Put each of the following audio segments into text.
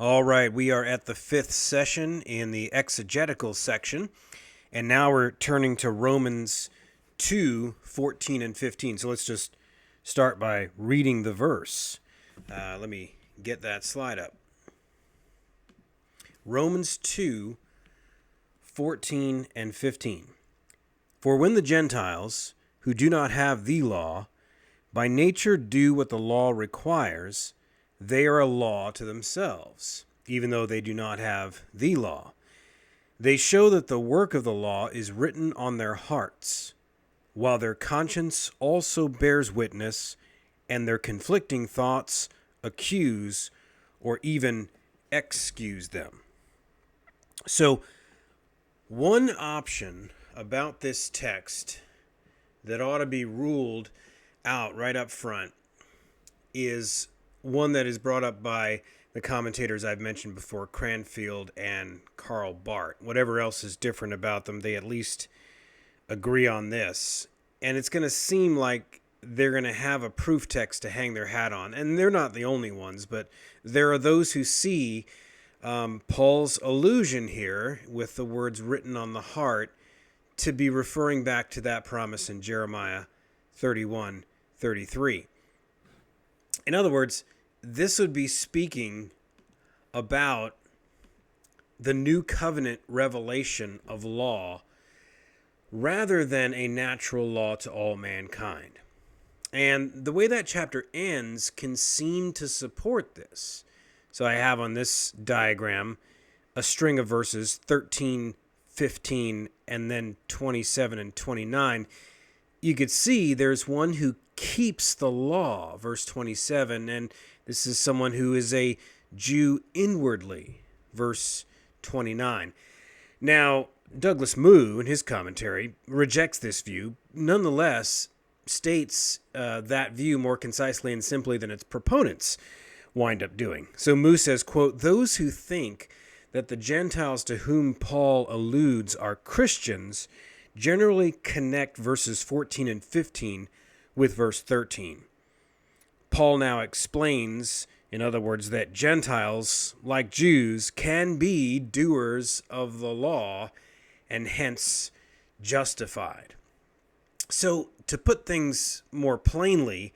All right, we are at the fifth session in the exegetical section, and now we're turning to Romans 2:14 and 15. So let's just start by reading the verse. Let me get that slide up. Romans 2:14 and 15. For when the Gentiles, who do not have the law, by nature do what the law requires, they are a law to themselves, even though they do not have the law. They show that the work of the law is written on their hearts, while their conscience also bears witness, and their conflicting thoughts accuse or even excuse them. So, one option about this text that ought to be ruled out right up front is one that is brought up by the commentators I've mentioned before, Cranfield and Karl Barth. Whatever else is different about them, they at least agree on this. And it's going to seem like they're going to have a proof text to hang their hat on. And they're not the only ones, but there are those who see Paul's allusion here with the words written on the heart to be referring back to that promise in Jeremiah 31:33. In other words, this would be speaking about the new covenant revelation of law rather than a natural law to all mankind. And the way that chapter ends can seem to support this. So I have on this diagram a string of verses 13, 15, and then 27 and 29. You could see there's one who keeps the law, verse 27, and this is someone who is a Jew inwardly, verse 29. Now, Douglas Moo, in his commentary, rejects this view, nonetheless states that view more concisely and simply than its proponents wind up doing. So Moo says, quote, "Those who think that the Gentiles to whom Paul alludes are Christians generally connect verses 14 and 15 with verse 13. Paul now explains, in other words, that Gentiles, like Jews, can be doers of the law and hence justified. So, to put things more plainly,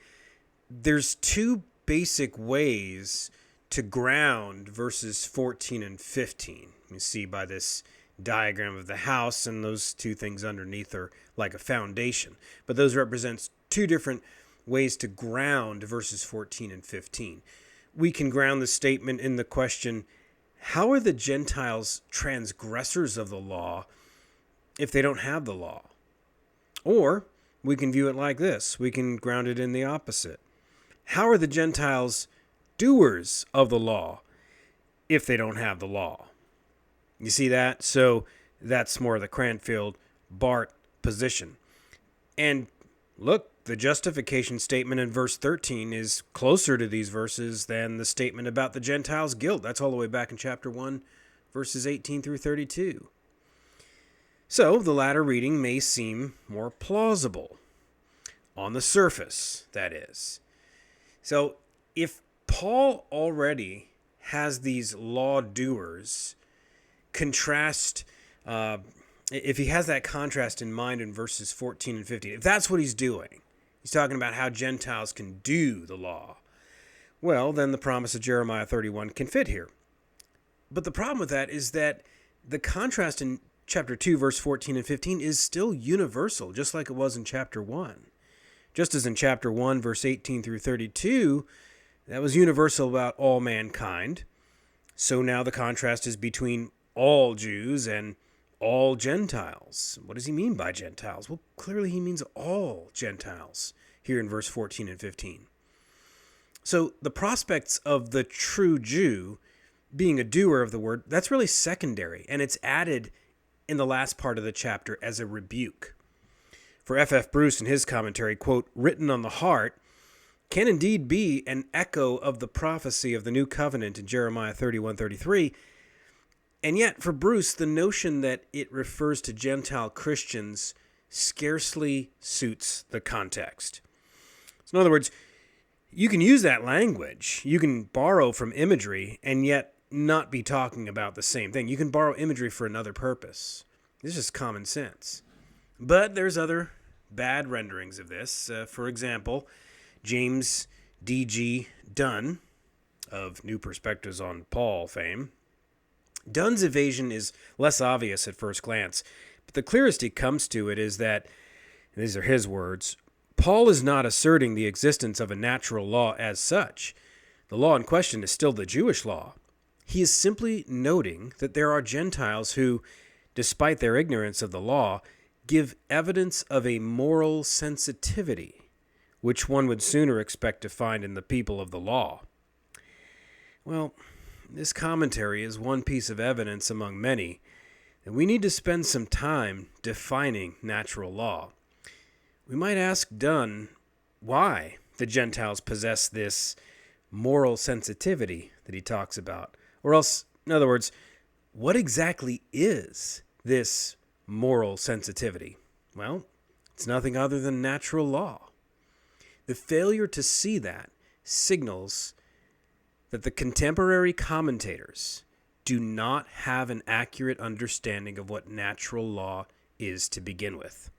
there's two basic ways to ground verses 14 and 15. You see by this diagram of the house, and those two things underneath are like a foundation. But those represents two different ways to ground verses 14 and 15. We can ground the statement in the question, how are the Gentiles transgressors of the law if they don't have the law? Or we can view it like this. We can ground it in the opposite. How are the Gentiles doers of the law if they don't have the law? You see that? So that's more of the Cranfield Barth position. And look, the justification statement in verse 13 is closer to these verses than the statement about the Gentiles' guilt. That's all the way back in chapter 1, verses 18 through 32. So the latter reading may seem more plausible. On the surface, that is. So if Paul already has these law doers, if he has that contrast in mind in verses 14 and 15, if that's what he's doing, he's talking about how Gentiles can do the law, well, then the promise of Jeremiah 31 can fit here. But the problem with that is that the contrast in chapter 2, verse 14 and 15 is still universal, just like it was in chapter 1. Just as in chapter 1, verse 18 through 32, that was universal about all mankind. So now the contrast is between all Jews and all Gentiles. What does he mean by Gentiles? Well, clearly he means all Gentiles here in verse 14 and 15. So the prospects of the true Jew being a doer of the word, that's really secondary, and it's added in the last part of the chapter as a rebuke. For F.F. Bruce in his commentary, quote, "Written on the heart can indeed be an echo of the prophecy of the new covenant in Jeremiah 31:33, and yet for Bruce, the notion that it refers to Gentile Christians scarcely suits the context." So in other words, you can use that language, you can borrow from imagery, and yet not be talking about the same thing. You can borrow imagery for another purpose. This is just common sense. But there's other bad renderings of this. For example, James D.G. Dunn of New Perspectives on Paul fame. Dunn's evasion is less obvious at first glance, but the clearest he comes to it is that, and these are his words, Paul is not asserting the existence of a natural law as such. The law in question is still the Jewish law. He is simply noting that there are Gentiles who, despite their ignorance of the law, give evidence of a moral sensitivity, which one would sooner expect to find in the people of the law. Well, this commentary is one piece of evidence among many that we need to spend some time defining natural law. We might ask Dunn why the Gentiles possess this moral sensitivity that he talks about. Or else, in other words, what exactly is this moral sensitivity? Well, it's nothing other than natural law. The failure to see that signals that the contemporary commentators do not have an accurate understanding of what natural law is to begin with.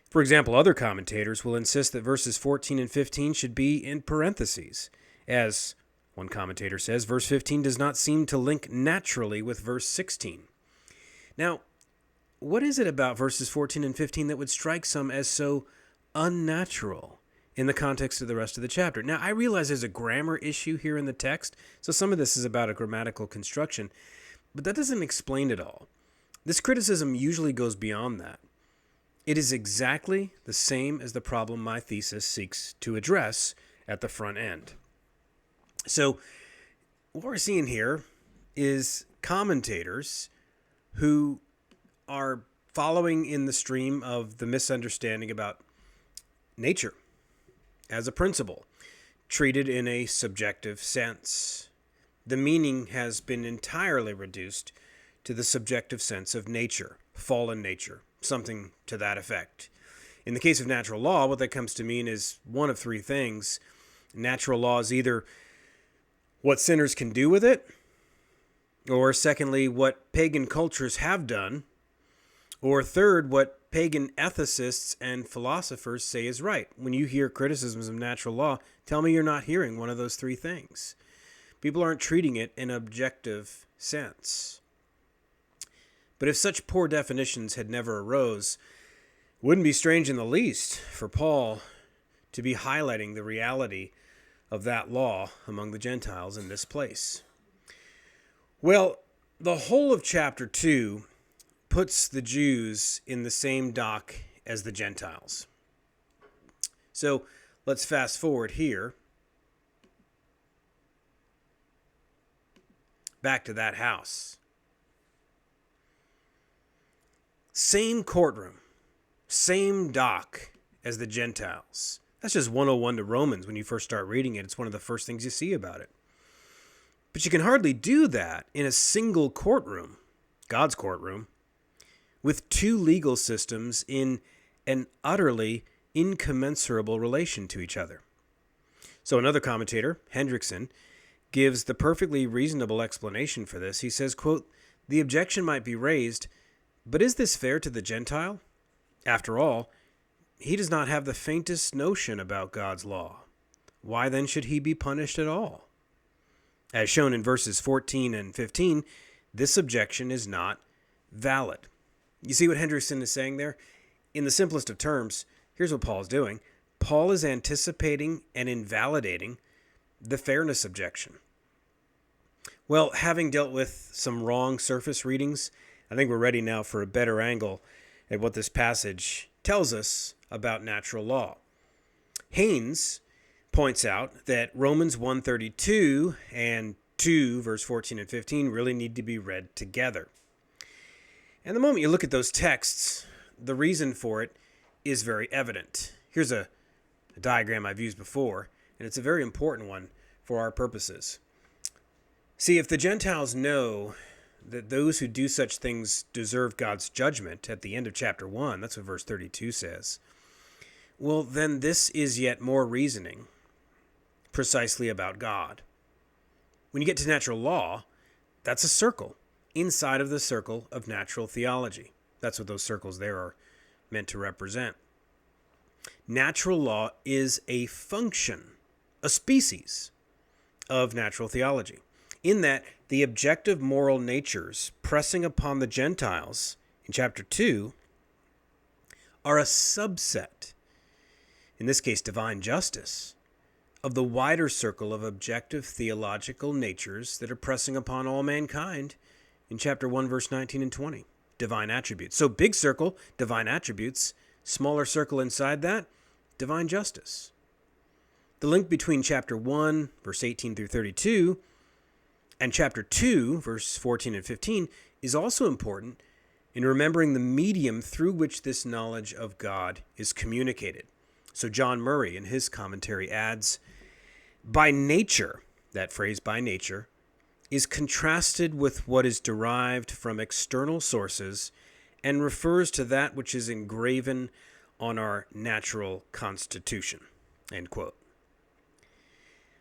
For example, other commentators will insist that verses 14 and 15 should be in parentheses, as one commentator says, verse 15 does not seem to link naturally with verse 16. Now, what is it about verses 14 and 15 that would strike some as so unnatural in the context of the rest of the chapter? Now, I realize there's a grammar issue here in the text, so some of this is about a grammatical construction, but that doesn't explain it all. This criticism usually goes beyond that. It is exactly the same as the problem my thesis seeks to address at the front end. So, what we're seeing here is commentators who are following in the stream of the misunderstanding about nature as a principle, treated in a subjective sense. The meaning has been entirely reduced to the subjective sense of nature, fallen nature, something to that effect. In the case of natural law, what that comes to mean is one of three things. Natural law is either what sinners can do with it, or secondly, what pagan cultures have done, or third, what pagan ethicists and philosophers say is right. When you hear criticisms of natural law, tell me you're not hearing one of those three things. People aren't treating it in an objective sense. But if such poor definitions had never arose, it wouldn't be strange in the least for Paul to be highlighting the reality of that law among the Gentiles in this place. Well, the whole of chapter 2 puts the Jews in the same dock as the Gentiles. So let's fast forward here. Back to that house. Same courtroom, same dock as the Gentiles. That's just 101 to Romans when you first start reading it. It's one of the first things you see about it. But you can hardly do that in a single courtroom, God's courtroom, with two legal systems in an utterly incommensurable relation to each other. So another commentator, Hendrickson, gives the perfectly reasonable explanation for this. He says, quote, "The objection might be raised, but is this fair to the Gentile? After all, he does not have the faintest notion about God's law. Why then should he be punished at all?" As shown in verses 14 and 15, this objection is not valid. You see what Hendrickson is saying there? In the simplest of terms, here's what Paul is doing. Paul is anticipating and invalidating the fairness objection. Well, having dealt with some wrong surface readings, I think we're ready now for a better angle at what this passage tells us about natural law. Haynes points out that Romans 1:32 and 2, verse 14 and 15, really need to be read together. And the moment you look at those texts, the reason for it is very evident. Here's a diagram I've used before, and it's a very important one for our purposes. See, if the Gentiles know that those who do such things deserve God's judgment at the end of chapter 1, that's what verse 32 says, well, then this is yet more reasoning precisely about God. When you get to natural law, that's a circle inside of the circle of natural theology. That's what those circles there are meant to represent. Natural law is a function, a species of natural theology, in that the objective moral natures pressing upon the Gentiles in chapter 2 are a subset, in this case divine justice, of the wider circle of objective theological natures that are pressing upon all mankind in chapter 1, verse 19 and 20, divine attributes. So big circle, divine attributes, smaller circle inside that, divine justice. The link between chapter 1, verse 18 through 32, and chapter 2, verse 14 and 15, is also important in remembering the medium through which this knowledge of God is communicated. So John Murray, in his commentary, adds, by nature, that phrase by nature, is contrasted with what is derived from external sources and refers to that which is engraven on our natural constitution. End quote.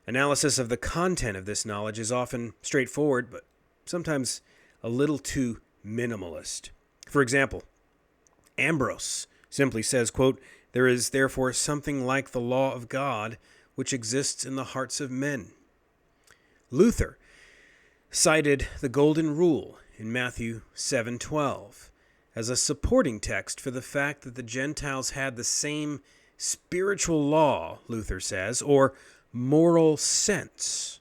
Analysis of the content of this knowledge is often straightforward, but sometimes a little too minimalist. For example, Ambrose simply says, quote, there is therefore something like the law of God which exists in the hearts of men. Luther cited the Golden Rule in Matthew 7:12 as a supporting text for the fact that the Gentiles had the same spiritual law, Luther says, or moral sense,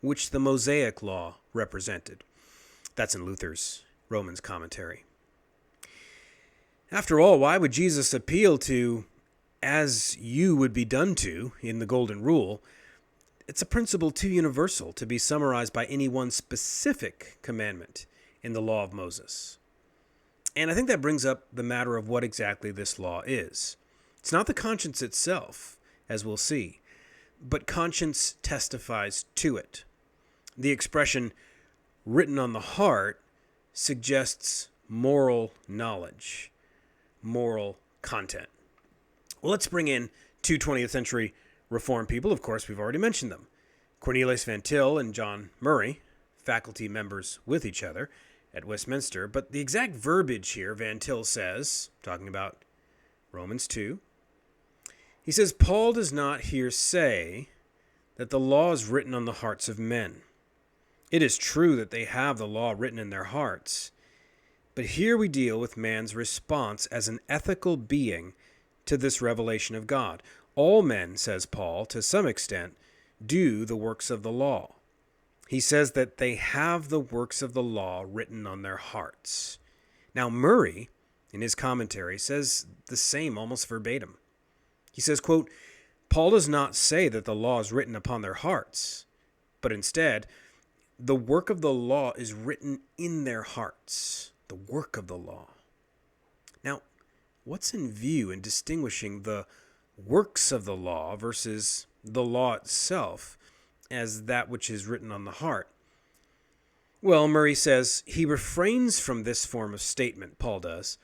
which the Mosaic law represented. That's in Luther's Romans commentary. After all, why would Jesus appeal to as you would be done to in the Golden Rule? It's a principle too universal to be summarized by any one specific commandment in the law of Moses. And I think that brings up the matter of what exactly this law is. It's not the conscience itself, as we'll see, but conscience testifies to it. The expression written on the heart suggests moral knowledge, moral content. Well, let's bring in two 20th century Reformed people. Of course, we've already mentioned them. Cornelius Van Til and John Murray, faculty members with each other at Westminster. But the exact verbiage here, Van Til says, talking about Romans 2, he says, Paul does not here say that the law is written on the hearts of men. It is true that they have the law written in their hearts, but here we deal with man's response as an ethical being to this revelation of God. All men, says Paul, to some extent, do the works of the law. He says that they have the works of the law written on their hearts. Now, Murray, in his commentary, says the same almost verbatim. He says, quote, Paul does not say that the law is written upon their hearts, but instead, the work of the law is written in their hearts. The work of the law. Now, what's in view in distinguishing the works of the law versus the law itself as that which is written on the heart? Well, Murray says he refrains from this form of statement, Paul does,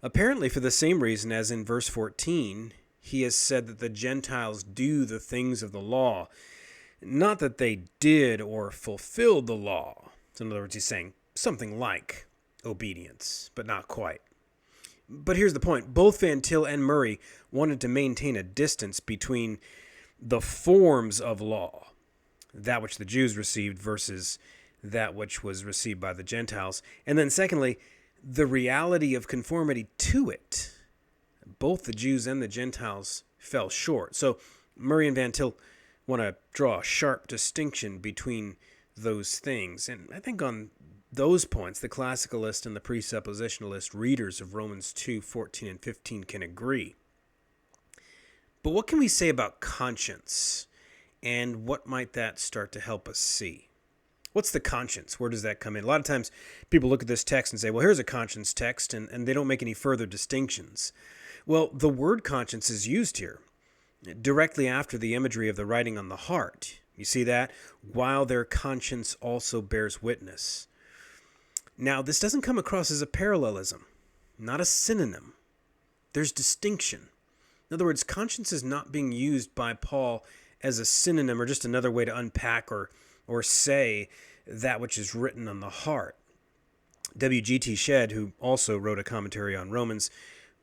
apparently for the same reason as in verse 14, he has said that the Gentiles do the things of the law, not that they did or fulfilled the law. So in other words, he's saying something like obedience, but not quite. But here's the point. Both Van Til and Murray wanted to maintain a distance between the forms of law, that which the Jews received versus that which was received by the Gentiles. And then secondly, the reality of conformity to it. Both the Jews and the Gentiles fell short. So Murray and Van Til want to draw a sharp distinction between those things. And I think on those points, the classicalist and the presuppositionalist readers of Romans 2:14 and 15 can agree. But what can we say about conscience, and what might that start to help us see? What's the conscience? Where does that come in? A lot of times people look at this text and say, well, here's a conscience text, and they don't make any further distinctions. Well, the word conscience is used here directly after the imagery of the writing on the heart. You see that? While their conscience also bears witness. Now, this doesn't come across as a parallelism, not a synonym. There's distinction. In other words, conscience is not being used by Paul as a synonym or just another way to unpack or or say that which is written on the heart. W.G.T. Shedd, who also wrote a commentary on Romans,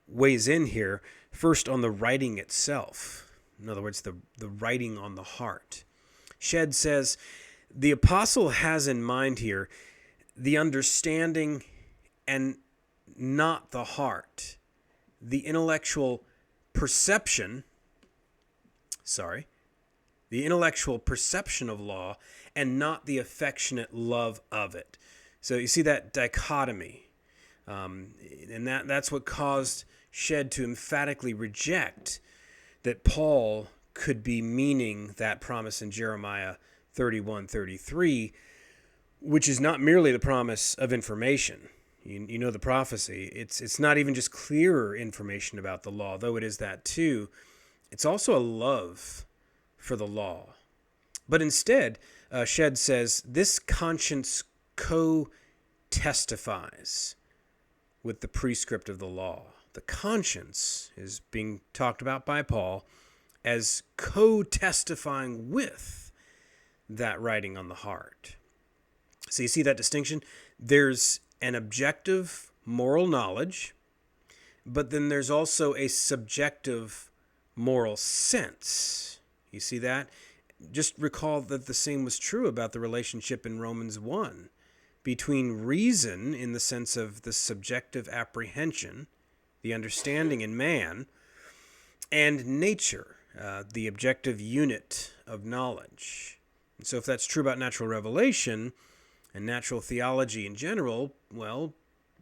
weighs in here first on the writing itself. In other words, the writing on the heart. Shedd says, the apostle has in mind here the understanding and not the heart, the intellectual perception of law and not the affectionate love of it. So you see that dichotomy. And that's what caused Shedd to emphatically reject that Paul could be meaning that promise in Jeremiah 31:33, which is not merely the promise of information. You know the prophecy. It's not even just clearer information about the law, though it is that too. It's also a love for the law. But instead, Shedd says, this conscience co-testifies with the prescript of the law. The conscience is being talked about by Paul as co-testifying with that writing on the heart. So you see that distinction? There's an objective moral knowledge, but then there's also a subjective moral sense. You see that? Just recall that the same was true about the relationship in Romans 1 between reason in the sense of the subjective apprehension, the understanding in man, and nature, the objective unit of knowledge. And so if that's true about natural revelation and natural theology in general, well,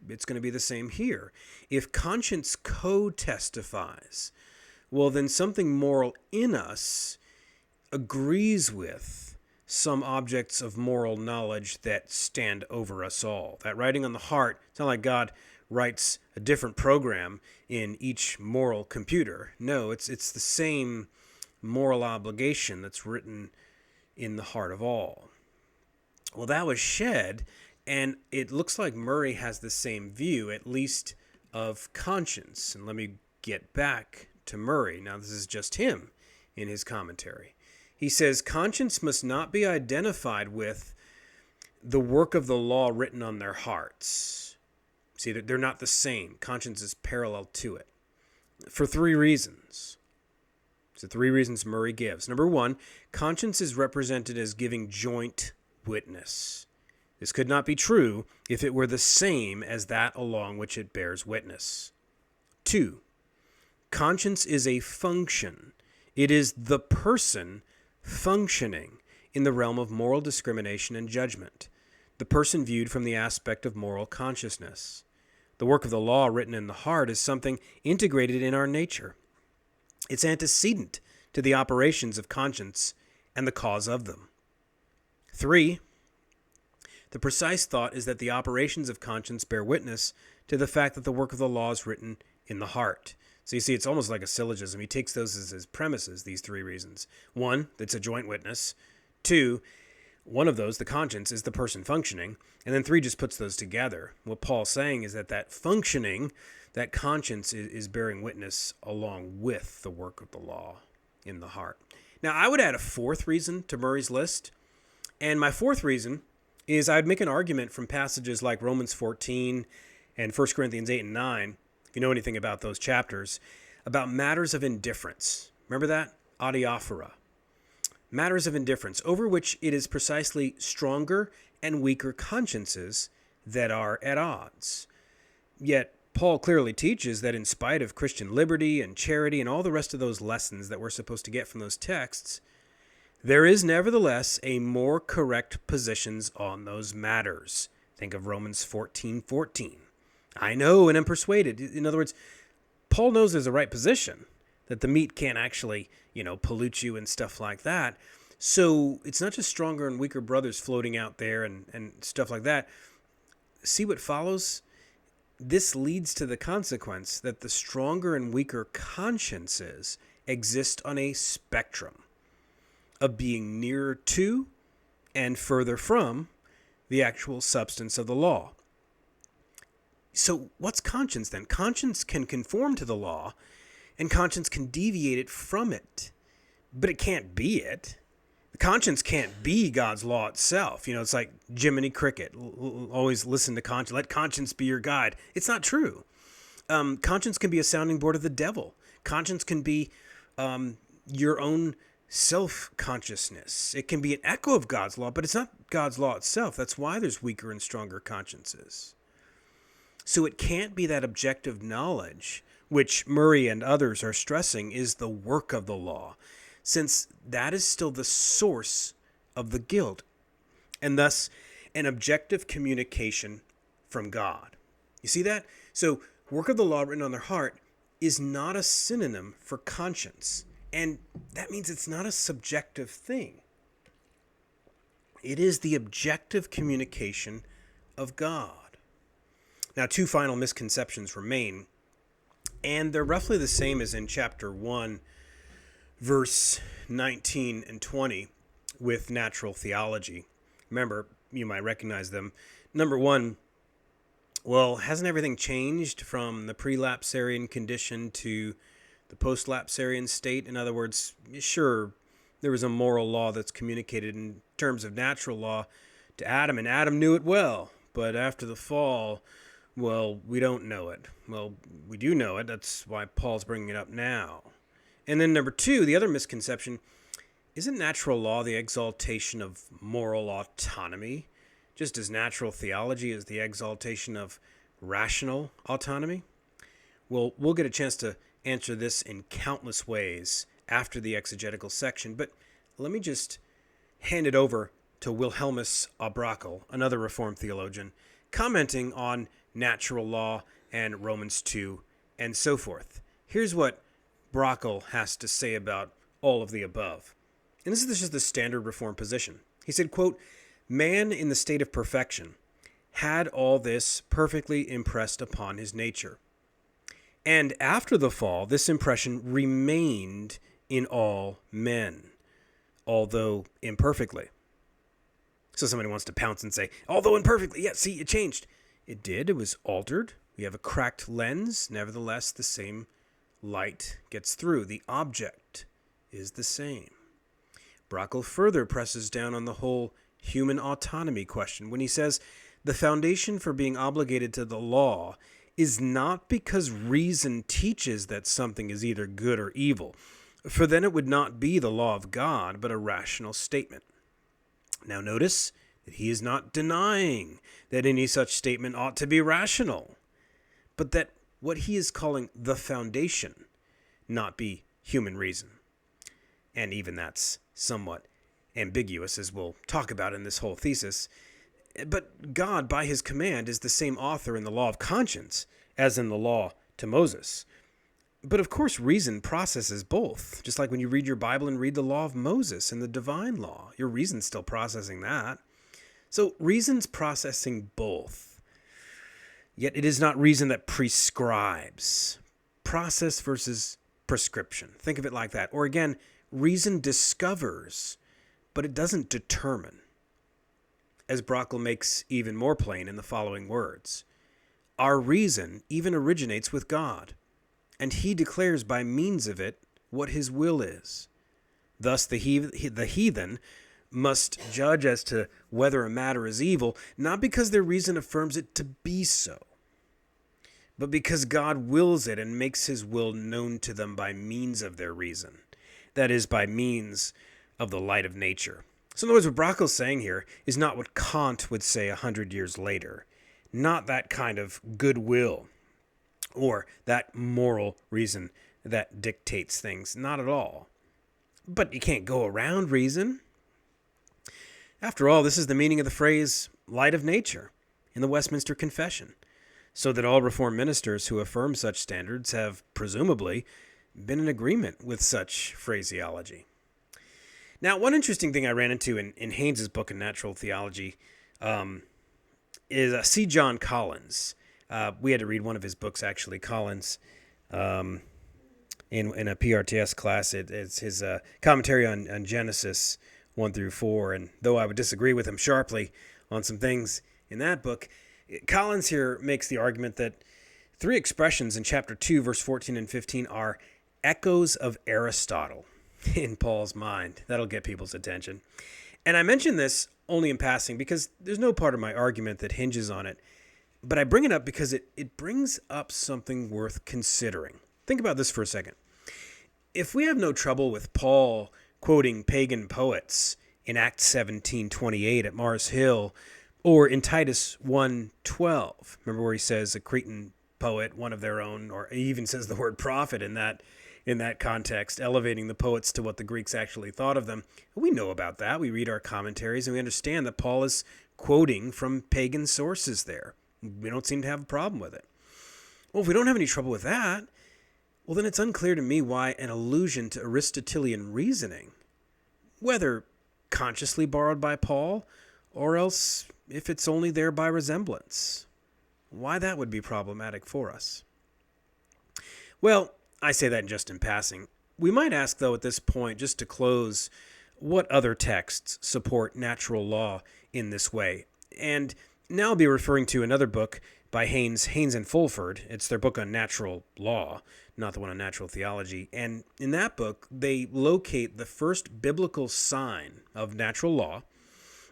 it's going to be the same here. If conscience co-testifies, well, then something moral in us agrees with some objects of moral knowledge that stand over us all. That writing on the heart, it's not like God writes a different program in each moral computer. No, it's the same moral obligation that's written in the heart of all. Well, that was Shedd, and it looks like Murray has the same view, at least of conscience. And let me get back to Murray. Now, this is just him in his commentary. He says, conscience must not be identified with the work of the law written on their hearts. See, they're not the same. Conscience is parallel to it. For three reasons. So 3 reasons Murray gives. Number 1, conscience is represented as giving joint witness. This could not be true if it were the same as that along which it bears witness. 2, conscience is a function. It is the person functioning in the realm of moral discrimination and judgment, the person viewed from the aspect of moral consciousness. The work of the law written in the heart is something integrated in our nature. It's antecedent to the operations of conscience and the cause of them. 3, the precise thought is that the operations of conscience bear witness to the fact that the work of the law is written in the heart. So you see, it's almost like a syllogism. He takes those as his premises, these 3 reasons. 1, it's a joint witness. 2, one of those, the conscience, is the person functioning. And then 3 just puts those together. What Paul's saying is that functioning, that conscience is bearing witness along with the work of the law in the heart. Now, I would add a 4th reason to Murray's list. And my 4th reason is I'd make an argument from passages like Romans 14 and 1 Corinthians 8 and 9, if you know anything about those chapters, about matters of indifference. Remember that? Adiaphora. Matters of indifference, over which it is precisely stronger and weaker consciences that are at odds. Yet, Paul clearly teaches that in spite of Christian liberty and charity and all the rest of those lessons that we're supposed to get from those texts, there is nevertheless a more correct positions on those matters. Think of Romans 14:14. I know and am persuaded. In other words, Paul knows there's a right position, that the meat can't actually, pollute you and stuff like that. So it's not just stronger and weaker brothers floating out there and stuff like that. See what follows? This leads to the consequence that the stronger and weaker consciences exist on a spectrum of being nearer to and further from the actual substance of the law. So what's conscience then? Conscience can conform to the law, and conscience can deviate it from it, but it can't be it. The conscience can't be God's law itself. It's like Jiminy Cricket. Always listen to conscience. Let conscience be your guide. It's not true. Conscience can be a sounding board of the devil. Conscience can be your own self-consciousness. It can be an echo of God's law, but it's not God's law itself. That's why there's weaker and stronger consciences. So it can't be that objective knowledge, which Murray and others are stressing is the work of the law, since that is still the source of the guilt, and thus an objective communication from God. You see that? So work of the law written on their heart is not a synonym for conscience. And that means it's not a subjective thing. It is the objective communication of God. Now, two final misconceptions remain, and they're roughly the same as in chapter 1, verse 19 and 20 with natural theology. Remember, you might recognize them. Number one, well, hasn't everything changed from the pre-lapsarian condition to the post-lapsarian state? In other words, sure, there was a moral law that's communicated in terms of natural law to Adam, and Adam knew it well. But after the fall, well, we don't know it. Well, we do know it. That's why Paul's bringing it up now. And then number two, the other misconception, isn't natural law the exaltation of moral autonomy, just as natural theology is the exaltation of rational autonomy? Well, we'll get a chance to answer this in countless ways after the exegetical section, but let me just hand it over to Wilhelmus à Brakel, another Reformed theologian, commenting on natural law and Romans 2 and so forth. Here's what Brakel has to say about all of the above. And this is just the standard Reformed position. He said, quote, "Man in the state of perfection had all this perfectly impressed upon his nature. And after the fall, this impression remained in all men, although imperfectly." So somebody wants to pounce and say, although imperfectly, yeah, see, it changed. It did. It was altered. We have a cracked lens. Nevertheless, the same light gets through. The object is the same. Brakel further presses down on the whole human autonomy question when he says, the foundation for being obligated to the law is not because reason teaches that something is either good or evil, for then it would not be the law of God, but a rational statement. Now notice that he is not denying that any such statement ought to be rational, but that what he is calling the foundation not be human reason. And even that's somewhat ambiguous, as we'll talk about in this whole thesis. But God, by his command, is the same author in the law of conscience as in the law to Moses. But of course, reason processes both. Just like when you read your Bible and read the law of Moses and the divine law, your reason's still processing that. So reason's processing both. Yet it is not reason that prescribes. Process versus prescription. Think of it like that. Or again, reason discovers, but it doesn't determine. As Brakel makes even more plain in the following words, our reason even originates with God, and he declares by means of it what his will is. Thus the heathen must judge as to whether a matter is evil, not because their reason affirms it to be so, but because God wills it and makes his will known to them by means of their reason, that is, by means of the light of nature. So in other words, what Brakel's saying here is not what Kant would say 100 years later, not that kind of goodwill or that moral reason that dictates things, not at all. But you can't go around reason. After all, this is the meaning of the phrase light of nature in the Westminster Confession, so that all Reformed ministers who affirm such standards have presumably been in agreement with such phraseology. Now, one interesting thing I ran into in Haynes's book in Natural Theology is C. John Collins. We had to read one of his books, actually, Collins, in a PRTS class. It's his commentary on Genesis 1 through 4. And though I would disagree with him sharply on some things in that book, Collins here makes the argument that three expressions in chapter 2, verse 14 and 15 are echoes of Aristotle. in Paul's mind. That'll get people's attention. And I mention this only in passing because there's no part of my argument that hinges on it. But I bring it up because it brings up something worth considering. Think about this for a second. If we have no trouble with Paul quoting pagan poets in Acts 17:28 at Mars Hill, or in Titus 1:12, remember where he says a Cretan poet, one of their own, or he even says the word prophet in that context, elevating the poets to what the Greeks actually thought of them. We know about that. We read our commentaries and we understand that Paul is quoting from pagan sources there. We don't seem to have a problem with it. Well, if we don't have any trouble with that, well, then it's unclear to me why an allusion to Aristotelian reasoning, whether consciously borrowed by Paul, or else if it's only there by resemblance, why that would be problematic for us. Well, I say that just in passing. We might ask, though, at this point, just to close, what other texts support natural law in this way? And now I'll be referring to another book by Haynes and Fulford. It's their book on natural law, not the one on natural theology. And in that book, they locate the first biblical sign of natural law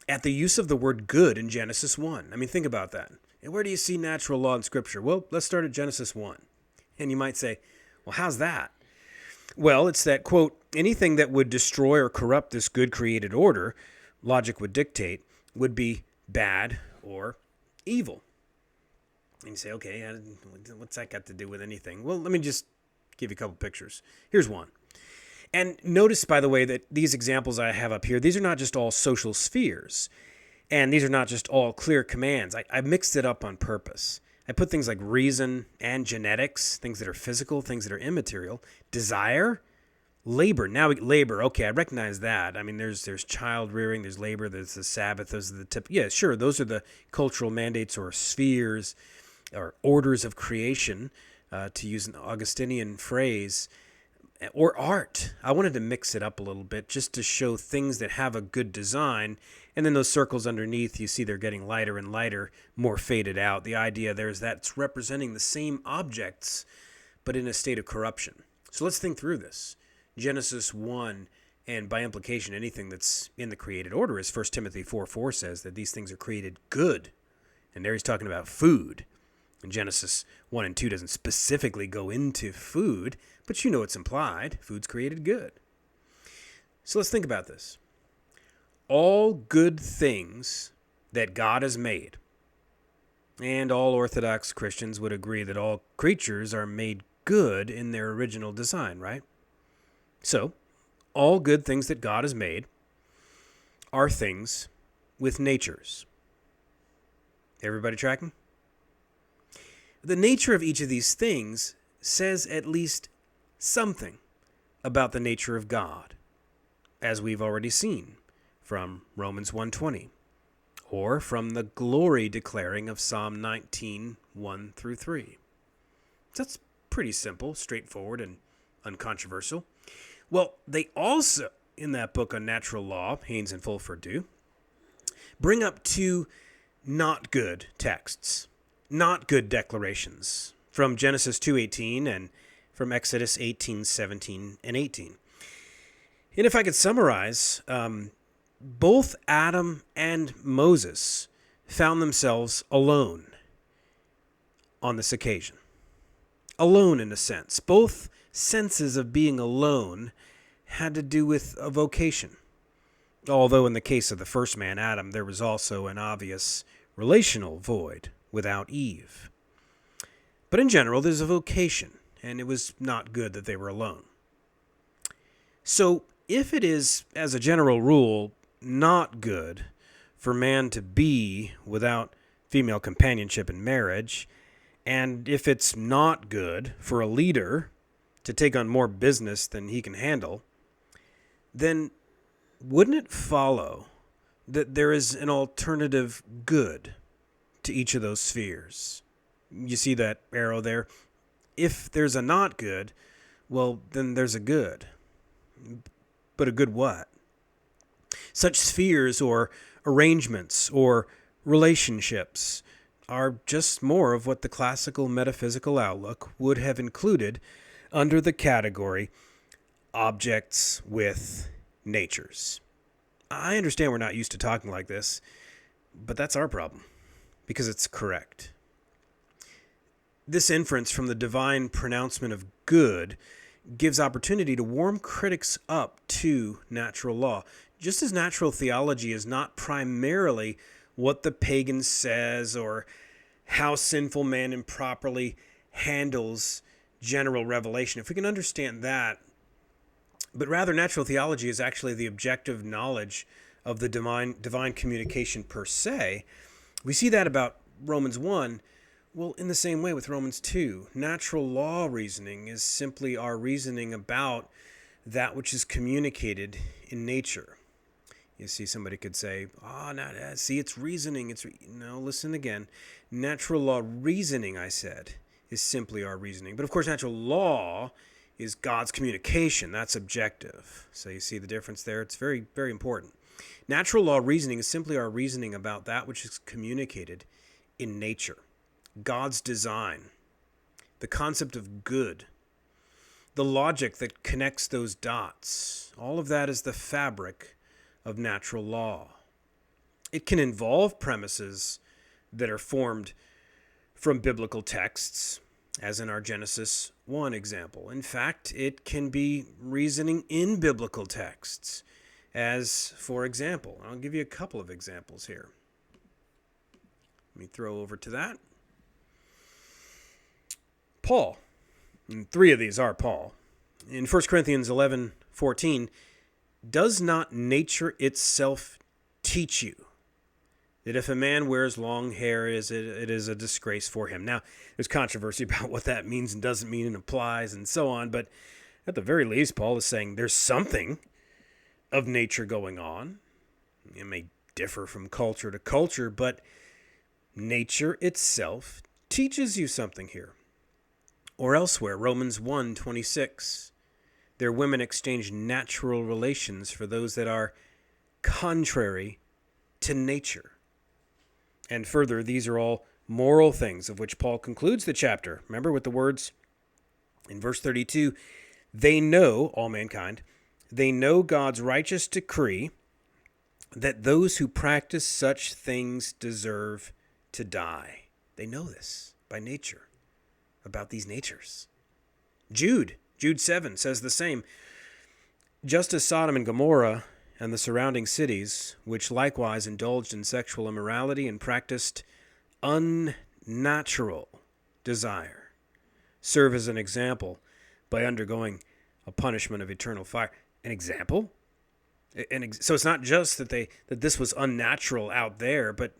at the use of the word good in Genesis 1. I mean, think about that. And where do you see natural law in Scripture? Well, let's start at Genesis 1. And you might say, well, how's that? Well, it's that, quote, anything that would destroy or corrupt this good created order, logic would dictate, would be bad or evil. And you say, okay, what's that got to do with anything? Well, let me just give you a couple pictures. Here's one. And notice, by the way, that these examples I have up here, these are not just all social spheres. And these are not just all clear commands. I mixed it up on purpose. I put things like reason and genetics, things that are physical, things that are immaterial, desire, labor. Now, labor, okay, I recognize that. I mean, there's child rearing, there's labor, there's the Sabbath, those are the tip. Yeah, sure, those are the cultural mandates or spheres or orders of creation, to use an Augustinian phrase, or art. I wanted to mix it up a little bit just to show things that have a good design. And then those circles underneath, you see they're getting lighter and lighter, more faded out. The idea there is that it's representing the same objects, but in a state of corruption. So let's think through this. Genesis 1, and by implication, anything that's in the created order, as 1 Timothy 4:4 says, that these things are created good. And there he's talking about food. And Genesis 1 and 2 doesn't specifically go into food, but you know it's implied. Food's created good. So let's think about this. All good things that God has made, and all Orthodox Christians would agree that all creatures are made good in their original design, right? So, all good things that God has made are things with natures. Everybody tracking? The nature of each of these things says at least something about the nature of God, as we've already seen from Romans 1:20, or from the glory declaring of Psalm 19, 1 through 3. That's pretty simple, straightforward, and uncontroversial. Well, they also, in that book on natural law, Haynes and Fulford do, bring up two not good texts, not good declarations, from Genesis 2:18 and from Exodus 18:17 and 18. And if I could summarize, both Adam and Moses found themselves alone on this occasion. Alone in a sense. Both senses of being alone had to do with a vocation. Although in the case of the first man, Adam, there was also an obvious relational void without Eve. But in general, there's a vocation, and it was not good that they were alone. So if it is, as a general rule, not good for man to be without female companionship in marriage, and if it's not good for a leader to take on more business than he can handle, then wouldn't it follow that there is an alternative good to each of those spheres? You see that arrow there? If there's a not good, well, then there's a good. But a good what? Such spheres or arrangements or relationships are just more of what the classical metaphysical outlook would have included under the category objects with natures. I understand we're not used to talking like this, but that's our problem, because it's correct. This inference from the divine pronouncement of good gives opportunity to warm critics up to natural law. Just as natural theology is not primarily what the pagan says or how sinful man improperly handles general revelation, if we can understand that, but rather natural theology is actually the objective knowledge of the divine communication per se, we see that about Romans 1. Well, in the same way with Romans 2, natural law reasoning is simply our reasoning about that which is communicated in nature. You see, somebody could say, see, it's reasoning. No, listen again. Natural law reasoning, I said, is simply our reasoning. But of course, natural law is God's communication. That's objective. So you see the difference there? It's very, very important. Natural law reasoning is simply our reasoning about that which is communicated in nature. God's design, the concept of good, the logic that connects those dots, all of that is the fabric of natural law. It can involve premises that are formed from biblical texts, as in our Genesis 1 example. In fact, it can be reasoning in biblical texts, as, for example, I'll give you a couple of examples here. Let me throw over to that. Paul, and three of these are Paul, in 1 Corinthians 11:14, does not nature itself teach you that if a man wears long hair, it is a disgrace for him? Now, there's controversy about what that means and doesn't mean and applies and so on, but at the very least, Paul is saying there's something of nature going on. It may differ from culture to culture, but nature itself teaches you something here. Or elsewhere, Romans 1:26, their women exchange natural relations for those that are contrary to nature. And further, these are all moral things of which Paul concludes the chapter. Remember with the words in verse 32, they know, all mankind, they know God's righteous decree that those who practice such things deserve to die. They know this by nature, about these natures. Jude 7 says the same. Just as Sodom and Gomorrah and the surrounding cities, which likewise indulged in sexual immorality and practiced unnatural desire, serve as an example by undergoing a punishment of eternal fire. An example? So it's not just that this was unnatural out there, but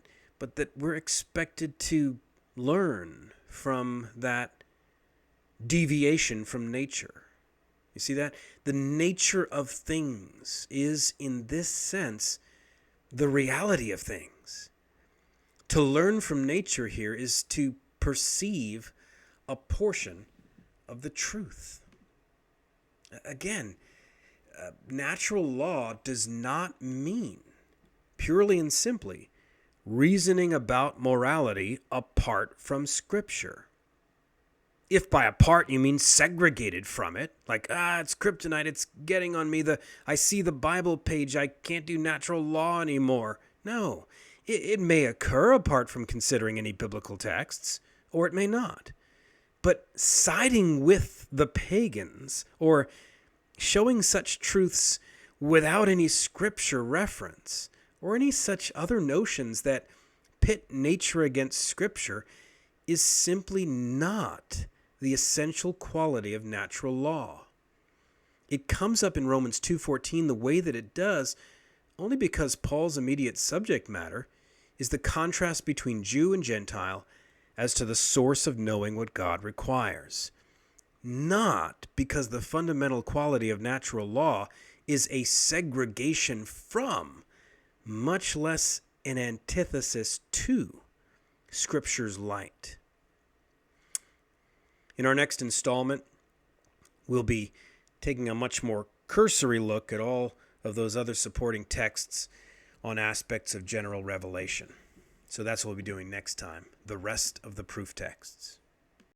that we're expected to learn from that deviation from nature. You see that? The nature of things is, in this sense, the reality of things. To learn from nature here is to perceive a portion of the truth. Again, natural law does not mean, purely and simply, reasoning about morality apart from Scripture. If by apart you mean segregated from it, like, it's kryptonite, it's getting on me, I see the Bible page, I can't do natural law anymore. No, it may occur apart from considering any biblical texts, or it may not. But siding with the pagans, or showing such truths without any Scripture reference, or any such other notions that pit nature against Scripture, is simply not the essential quality of natural law. It comes up in Romans 2:14 the way that it does only because Paul's immediate subject matter is the contrast between Jew and Gentile as to the source of knowing what God requires. Not because the fundamental quality of natural law is a segregation from, much less an antithesis to, Scripture's light. In our next installment, we'll be taking a much more cursory look at all of those other supporting texts on aspects of general revelation. So that's what we'll be doing next time, the rest of the proof texts.